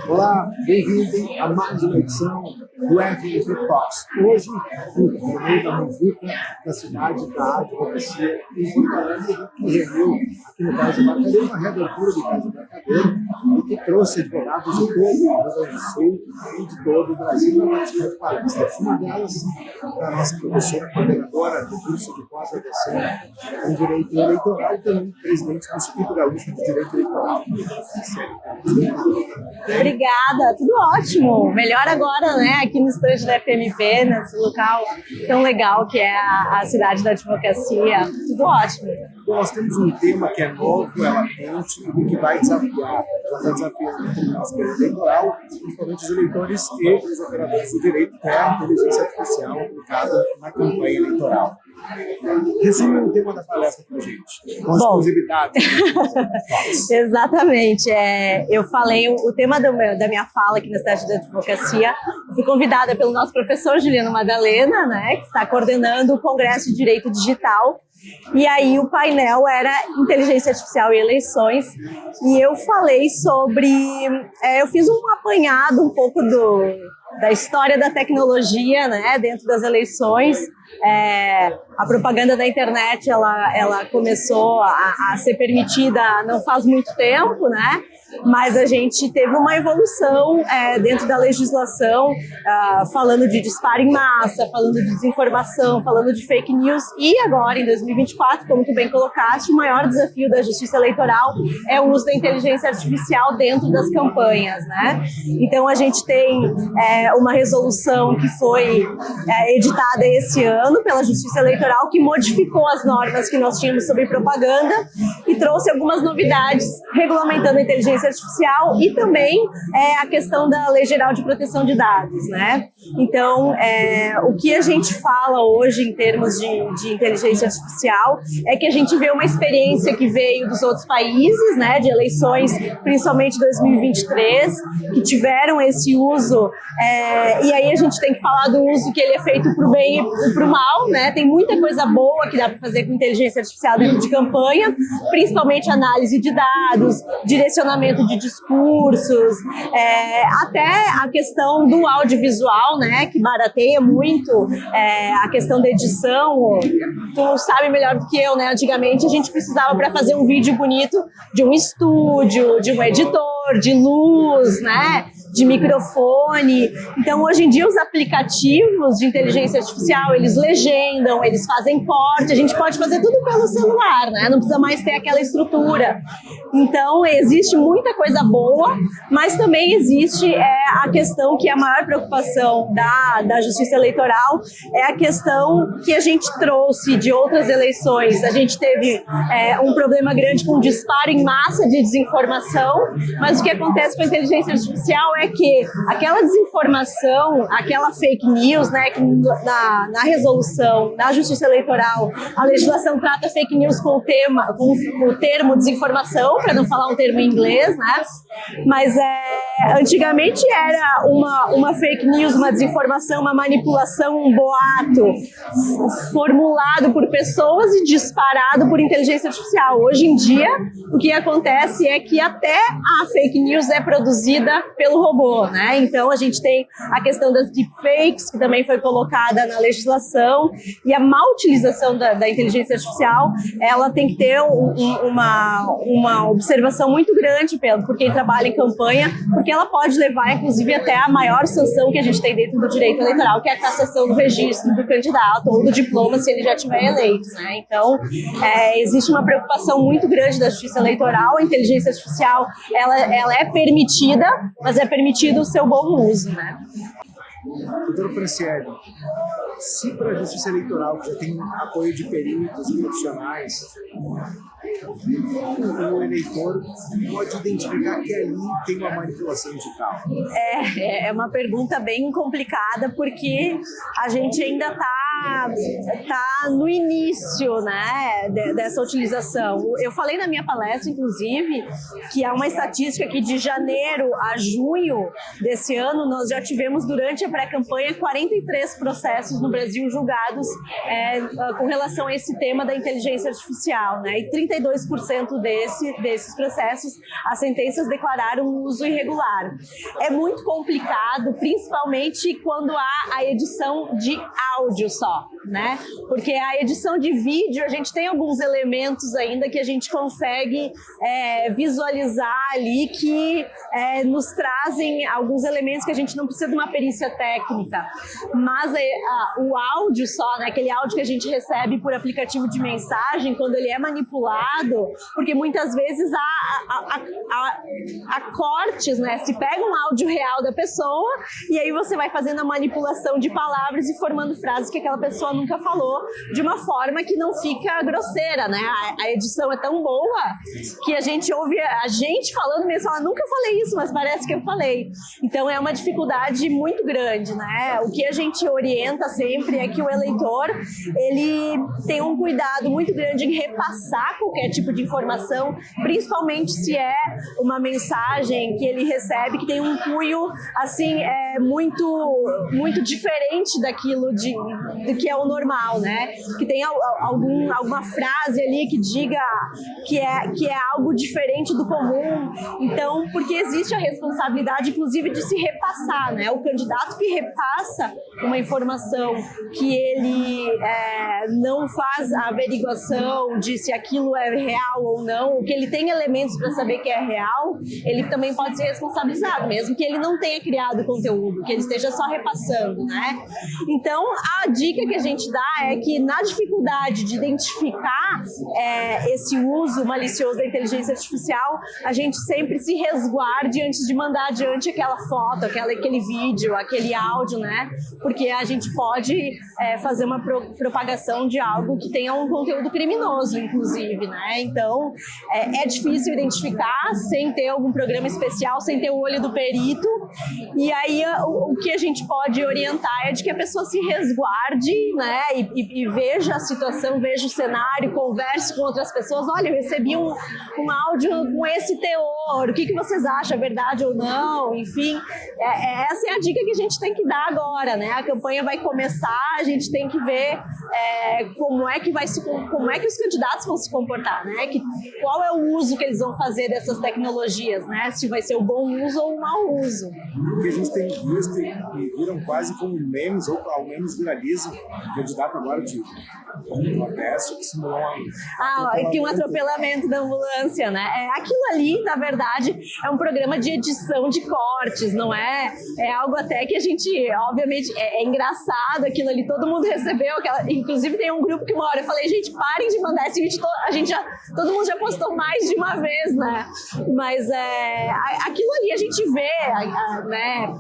Olá, bem-vindo a mais uma edição do FNP Talks. Hoje, no meio da muvuca da cidade da advocacia em Porto Alegre, que reuniu aqui no Casa Embarcadero, uma reabertura do Casa Embarcadero, e que trouxe advogados de todo o Rio Grande do Sul e de todo o Brasil para participar de palestras. Uma delas, a nossa professora coordenadora do curso de pós-graduação em Direito Eleitoral, e também presidente do Instituto Gaúcho de Direito Eleitoral. Obrigada, tudo ótimo. Melhor agora, né, aqui no estande da FMP, nesse local tão legal que é a cidade da advocacia. Tudo ótimo. Bom, nós temos um tema que é novo, é latente e que vai desafiar, já está desafiando o nosso período eleitoral, principalmente os eleitores e os operadores do direito, que é a inteligência artificial aplicada na campanha eleitoral. Resume o tema da palestra para a gente, com exclusividade. Exatamente. Eu falei o tema da minha fala aqui na cidade da advocacia. Fui convidada pelo nosso professor Juliano Madalena, né, que está coordenando o Congresso de Direito Digital. E aí o painel era Inteligência Artificial e Eleições. E eu falei sobre... eu fiz um apanhado um pouco da história da tecnologia, né, dentro das eleições. A propaganda da internet ela começou a ser permitida não faz muito tempo, né? Mas a gente teve uma evolução dentro da legislação, falando de disparo em massa, falando de desinformação, falando de fake news. E agora, em 2024, como tu bem colocaste, o maior desafio da justiça eleitoral é o uso da inteligência artificial dentro das campanhas, né? Então, a gente tem uma resolução que foi editada esse ano pela Justiça Eleitoral, que modificou as normas que nós tínhamos sobre propaganda e trouxe algumas novidades regulamentando a inteligência artificial e também a questão da Lei Geral de Proteção de Dados, né? Então, o que a gente fala hoje em termos de inteligência artificial é que a gente vê uma experiência que veio dos outros países, né, de eleições, principalmente 2023, que tiveram esse uso, e aí a gente tem que falar do uso que ele é feito para o bem e para o mal, né? Tem muita coisa boa que dá para fazer com inteligência artificial dentro de campanha, principalmente análise de dados, direcionamento de discursos, até a questão do audiovisual, né, que barateia muito a questão da edição. Tu sabe melhor do que eu, né? Antigamente a gente precisava, para fazer um vídeo bonito, de um estúdio, de um editor, de luz, né, de microfone. Então, hoje em dia, os aplicativos de inteligência artificial, eles legendam, eles fazem corte, a gente pode fazer tudo pelo celular, né? Não precisa mais ter aquela estrutura. Então, existe muita coisa boa, mas também existe a questão que é a maior preocupação da Justiça Eleitoral, é a questão que a gente trouxe de outras eleições. A gente teve um problema grande com disparo em massa de desinformação, mas o que acontece com a inteligência artificial é que aquela desinformação, aquela fake news, né, que na resolução da Justiça Eleitoral, a legislação trata fake news com o termo desinformação, para não falar um termo em inglês, né? Mas antigamente era uma fake news, uma desinformação, uma manipulação, um boato formulado por pessoas e disparado por inteligência artificial. Hoje em dia, o que acontece é que até a fake news é produzida pelo robô, né? Então a gente tem a questão das deepfakes, que também foi colocada na legislação, e a má utilização da inteligência artificial, ela tem que ter uma observação muito grande por quem trabalha em campanha, porque ela pode levar, inclusive, até a maior sanção que a gente tem dentro do direito eleitoral, que é a cassação do registro do candidato ou do diploma, se ele já tiver eleito, né? Então, existe uma preocupação muito grande da justiça eleitoral. A inteligência artificial, ela é permitida, mas é permitido o seu bom uso, né? Doutora Franciele, se para a Justiça Eleitoral, que já tem apoio de peritos e profissionais, o eleitor pode identificar que ali tem uma manipulação digital? É uma pergunta bem complicada, porque a gente ainda está tá no início, né, dessa utilização. Eu falei na minha palestra, inclusive, que há uma estatística que de janeiro a junho desse ano nós já tivemos, durante a pré-campanha, 43 processos no Brasil julgados com relação a esse tema da inteligência artificial, né? E 32% desses processos, as sentenças declararam uso irregular. É muito complicado, principalmente quando há a edição de áudio só, né? Porque a edição de vídeo, a gente tem alguns elementos ainda que a gente consegue visualizar ali, que nos trazem alguns elementos que a gente não precisa de uma perícia técnica. Mas o áudio só, né? Aquele áudio que a gente recebe por aplicativo de mensagem, quando ele é manipulado, porque muitas vezes há cortes, né? Se pega um áudio real da pessoa e aí você vai fazendo a manipulação de palavras e formando frases que aquela pessoa nunca falou, de uma forma que não fica grosseira, né? A edição é tão boa que a gente ouve a gente falando mesmo, fala, nunca falei isso, mas parece que eu falei. Então é uma dificuldade muito grande, né? O que a gente orienta sempre é que o eleitor, ele tem um cuidado muito grande em repassar qualquer tipo de informação, principalmente se é uma mensagem que ele recebe que tem um cunho, assim, muito diferente daquilo do que é o normal, né? Que tem alguma frase ali que diga que é algo diferente do comum. Então, porque existe a responsabilidade, inclusive, de se repassar, né? O candidato que repassa uma informação que ele não faz a averiguação de se aquilo é real ou não, que ele tem elementos para saber que é real, ele também pode ser responsabilizado, mesmo que ele não tenha criado conteúdo, que ele esteja só repassando, né? Então, a dica que a gente dá é que, na dificuldade de identificar esse uso malicioso da inteligência artificial, a gente sempre se resguarde antes de mandar adiante aquela foto, aquele vídeo, aquele áudio, né? Porque a gente pode fazer uma propagação de algo que tenha um conteúdo criminoso, inclusive, né? Então, é difícil identificar sem ter algum programa especial, sem ter o olho do perito. E aí, o que a gente pode orientar é de que a pessoa se resguarde, né? E veja a situação, veja o cenário, converse com outras pessoas. Olha, eu recebi um áudio com esse teor, o que vocês acham, é verdade ou não? Enfim, essa é a dica que a gente tem que dar agora, né? A campanha vai começar, a gente tem que ver como é que os candidatos vão se comportar, né? Qual é o uso que eles vão fazer dessas tecnologias, né? Se vai ser o bom uso ou o mau uso. O que a gente tem visto e viram quase como memes, ou ao menos viralizam, o candidato agora de Nordeste que simulou um atropelamento da ambulância, né? Aquilo ali, na verdade, é um programa de edição de cortes, não é? É algo até que a gente, obviamente, é engraçado aquilo ali, todo mundo recebeu, inclusive tem um grupo que uma hora eu falei, gente, parem de mandar esse vídeo, todo mundo já postou mais de uma vez, né? Mas aquilo ali a gente vê, né?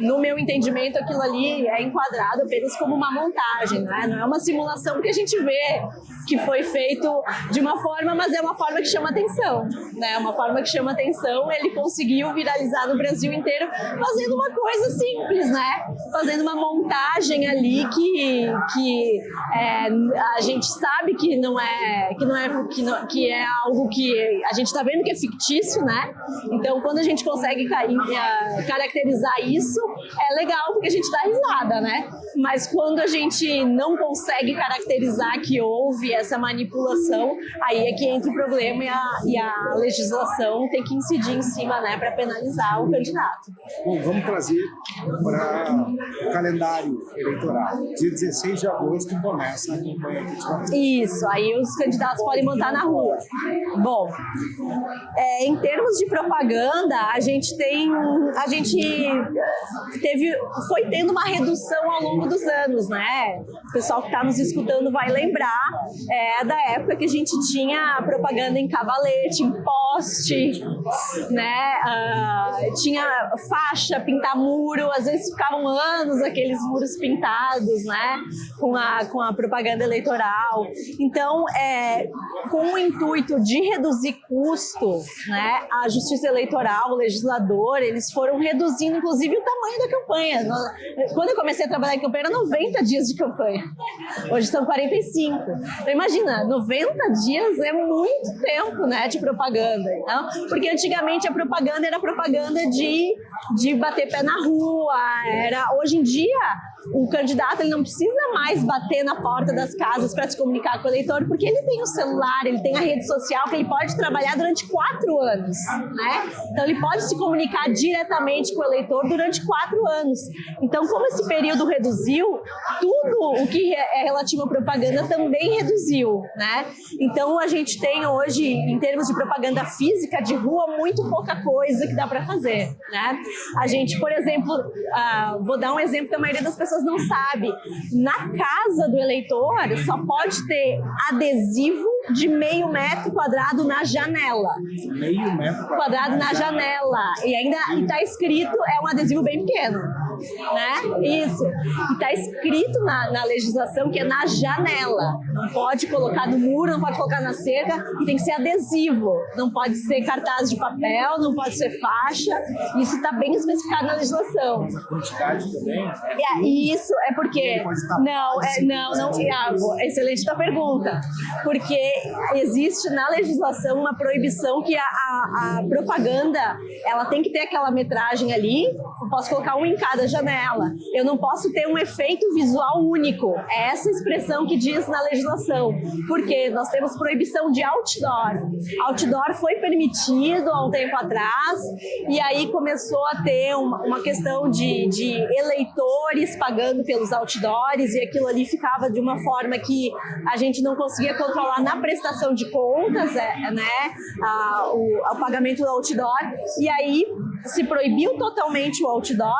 No meu entendimento, aquilo ali é enquadrado apenas como uma montagem, né? Não é uma simulação, porque a gente vê que foi feito de uma forma, mas é uma forma que chama atenção, né? Uma forma que chama atenção, ele conseguiu viralizar no Brasil inteiro fazendo uma coisa simples, né? Fazendo uma montagem ali que a gente sabe que é algo que a gente está vendo que é fictício, né? Então, quando a gente consegue caracterizar isso, é legal porque a gente dá risada, né? Mas quando a gente não consegue caracterizar que houve essa manipulação, aí é que entra o problema e a legislação tem que incidir em cima, né, para penalizar o candidato. Bom, vamos trazer para o calendário eleitoral. Dia 16 de agosto começa a campanha efetivamente. Isso, aí os candidatos podem montar na rua. Bom, em termos de propaganda, a gente foi tendo uma redução ao longo dos anos, né? O pessoal que está nos escutando vai lembrar da época que a gente tinha propaganda em cavalete, em poste, né? Tinha faixa, pintar muro, às vezes ficavam anos aqueles muros pintados, né? Com a propaganda eleitoral. Então, com o intuito de reduzir custo, né? A Justiça Eleitoral, o legislador, eles foram reduzindo, inclusive, o tamanho da campanha. Quando eu comecei a trabalhar em campanha, era 90 dias de campanha. Hoje são 45. Então, imagina, 90 dias é muito tempo, né, de propaganda. Então, porque antigamente a propaganda era propaganda de bater pé na rua. Hoje em dia, o candidato ele não precisa mais bater na porta das casas para se comunicar com o eleitor, porque ele tem o celular, ele tem a rede social que ele pode trabalhar durante 4 anos, né? Então ele pode se comunicar diretamente com o eleitor durante 4 anos. Então, como esse período reduziu, tudo o que é relativo à propaganda também reduziu, né? Então a gente tem hoje, em termos de propaganda física de rua, muito pouca coisa que dá para fazer, né? A gente, por exemplo, vou dar um exemplo que a maioria das pessoas não sabe. Na casa do eleitor só pode ter adesivo de meio metro quadrado na janela. Meio metro quadrado na janela. E ainda está escrito, é um adesivo bem pequeno, né? Isso. E está escrito na legislação que é na janela. Não pode colocar no muro, não pode colocar na cerca, e tem que ser adesivo. Não pode ser cartaz de papel, não pode ser faixa. Isso está bem especificado na legislação. Mas a quantidade também? E isso é porque... Não, Iago, excelente tua pergunta. Porque existe na legislação uma proibição que a propaganda, ela tem que ter aquela metragem ali, eu posso colocar um em cada janela. Eu não posso ter um efeito visual único. É essa expressão que diz na legislação. Porque nós temos proibição de outdoor. Outdoor foi permitido há um tempo atrás, e aí começou a ter uma questão de eleitores pagando pelos outdoors, e aquilo ali ficava de uma forma que a gente não conseguia controlar na prestação de contas, né? O pagamento do outdoor, e aí se proibiu totalmente o outdoor,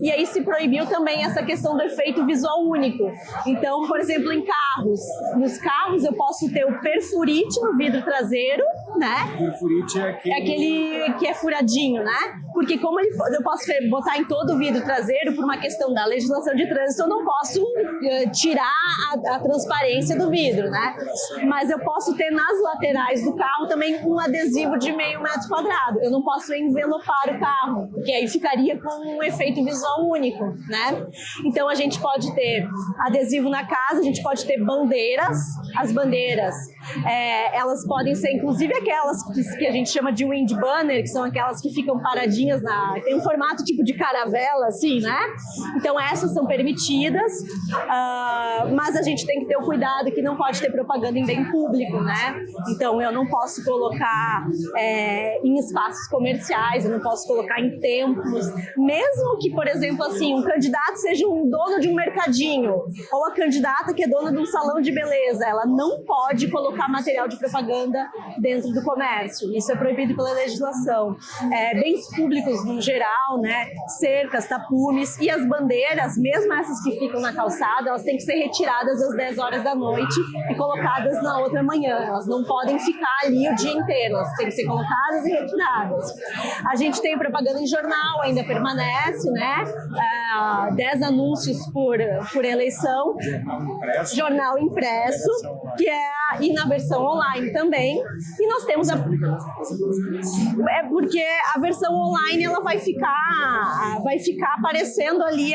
e aí se proibiu também essa questão do efeito visual único. Então, por exemplo, em carros, nos carros eu posso ter o perfurite no vidro traseiro, né? O perfurite é aquele que é furadinho, né? Porque como eu posso botar em todo o vidro traseiro, por uma questão da legislação de trânsito, eu não posso tirar a transparência do vidro, né? Mas eu posso ter nas laterais do carro também um adesivo de meio metro quadrado. Eu não posso envelopar o carro, porque aí ficaria com um efeito visual único, né? Então a gente pode ter adesivo na casa, a gente pode ter bandeiras. As bandeiras, elas podem ser inclusive aquelas que a gente chama de wind banner, que são aquelas que ficam paradinhas tem um formato tipo de caravela, assim, né? Então essas são permitidas, mas a gente tem que ter o cuidado que não pode ter propaganda em bem público, né? Então eu não posso colocar em espaços comerciais, eu não posso colocar em templos, mesmo que, por exemplo, assim, um candidato seja um dono de um mercadinho, ou a candidata que é dona de um salão de beleza, ela não pode colocar material de propaganda dentro do comércio. Isso é proibido pela legislação. Bens públicos no geral, né? Cercas, tapumes, e as bandeiras, mesmo essas que ficam na calçada, elas têm que ser retiradas às 10 horas da noite e colocadas na outra manhã. Elas não podem ficar ali o dia inteiro, elas têm que ser colocadas e retiradas. A gente tem propaganda em jornal, ainda permanece, né? 10 anúncios por eleição. Jornal impresso, que e na versão online também. E nós temos porque a versão online ela vai ficar aparecendo ali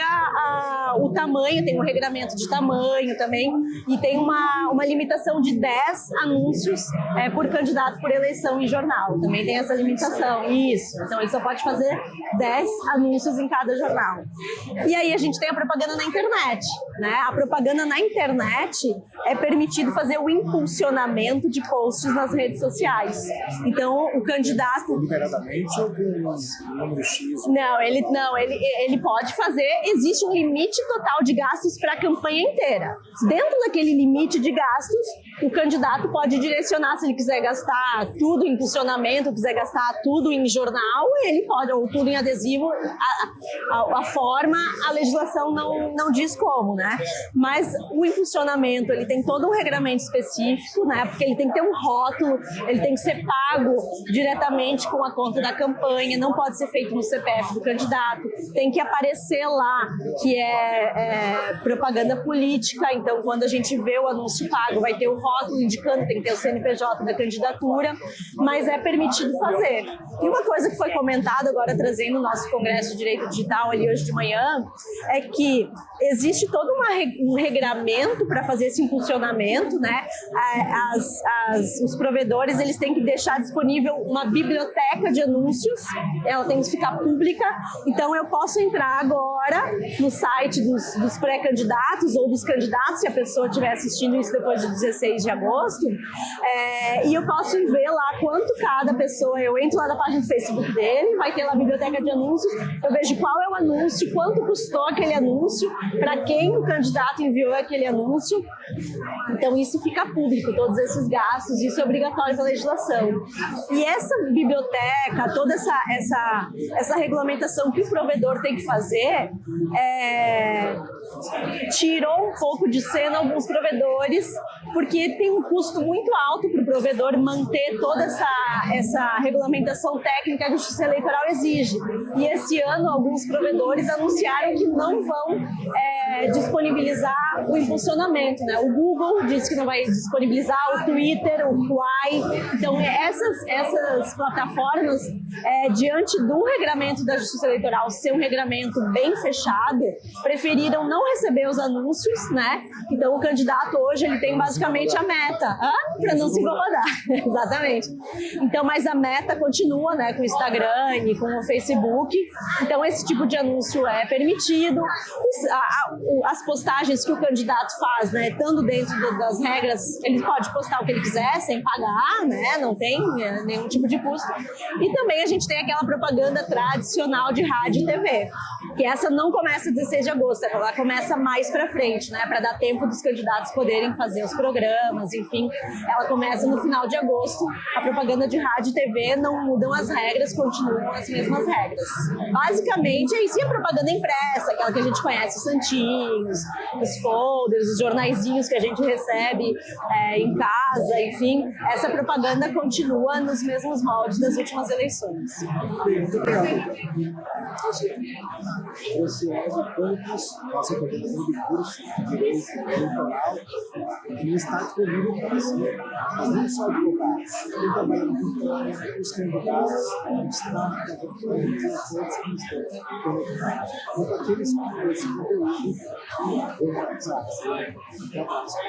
o tamanho, tem um regramento de tamanho também, e tem uma limitação de 10 anúncios por candidato por eleição em jornal. Também tem essa limitação. Isso. Então ele só pode fazer 10 anúncios em cada jornal. E aí a gente tem a propaganda na internet, né? A propaganda na internet é permitido fazer o impulsionamento de posts nas redes sociais. Então o candidato... Liberadamente ou com um número X? Não, ele pode fazer. Existe um limite total de gastos para a campanha inteira. Dentro daquele limite de gastos, o candidato pode direcionar, se ele quiser gastar tudo em impulsionamento, quiser gastar tudo em jornal, ele pode, ou tudo em adesivo, a forma, a legislação não diz como, né? Mas o impulsionamento, ele tem todo um regramento específico, né? Porque ele tem que ter um rótulo, ele tem que ser pago diretamente com a conta da campanha, não pode ser feito no CPF do candidato, tem que aparecer lá que é propaganda política, então quando a gente vê o anúncio pago, vai ter o rótulo indicando, tem que ter o CNPJ da candidatura, mas é permitido fazer. E uma coisa que foi comentada agora, trazendo o nosso Congresso de Direito Digital ali hoje de manhã, é que existe todo um regramento para fazer esse impulsionamento, né? Os provedores, eles têm que deixar disponível uma biblioteca de anúncios, ela tem que ficar pública, então eu posso entrar agora no site dos pré-candidatos ou dos candidatos, se a pessoa estiver assistindo isso depois de 16 de agosto, e eu posso ver lá quanto cada pessoa, eu entro lá na página do Facebook dele, vai ter lá a biblioteca de anúncios, eu vejo qual é o anúncio, quanto custou aquele anúncio, para quem o candidato enviou aquele anúncio, então isso fica público, todos esses gastos, isso é obrigatório pela legislação. E essa biblioteca, toda essa regulamentação que o provedor tem que fazer, tirou um pouco de cena alguns provedores, porque tem um custo muito alto para o provedor manter toda essa regulamentação técnica que a Justiça Eleitoral exige. E esse ano, alguns provedores anunciaram que não vão disponibilizar o impulsionamento, né? O Google disse que não vai disponibilizar, o Twitter, o Quai. Então, essas plataformas, diante do regramento da Justiça Eleitoral ser um regramento bem fechado, preferiram não receber os anúncios, né? Então, o candidato hoje, ele tem basicamente a meta, para não se incomodar. Exatamente. Então, mas a meta continua, né? Com o Instagram e com o Facebook. Então, esse tipo de anúncio é permitido. As postagens que o candidato faz, né? Estando dentro das regras, ele pode postar o que ele quiser, sem pagar, né? Não tem nenhum tipo de custo. E também a gente tem aquela propaganda tradicional de rádio e TV, que essa não começa 16 de agosto, ela começa mais pra frente, né? Para dar tempo dos candidatos poderem fazer os programas, enfim. Ela começa no final de agosto. A propaganda de rádio e TV não mudam as regras, continuam as mesmas regras. Basicamente, é isso. E a propaganda impressa, aquela que a gente conhece, os santinhos, os folders, os jornaizinhos que a gente recebe em casa, enfim, essa propaganda continua nos mesmos moldes das últimas eleições. Você é de campus, passa por um curso de direito eleitoral que está disponível para você. Mas não só advogados, quem trabalha na campanha, os candidatos, o staff da campanha, todos que estão conectados. Então, aqueles que têm esse conteúdo, vão realizar. Até a próxima.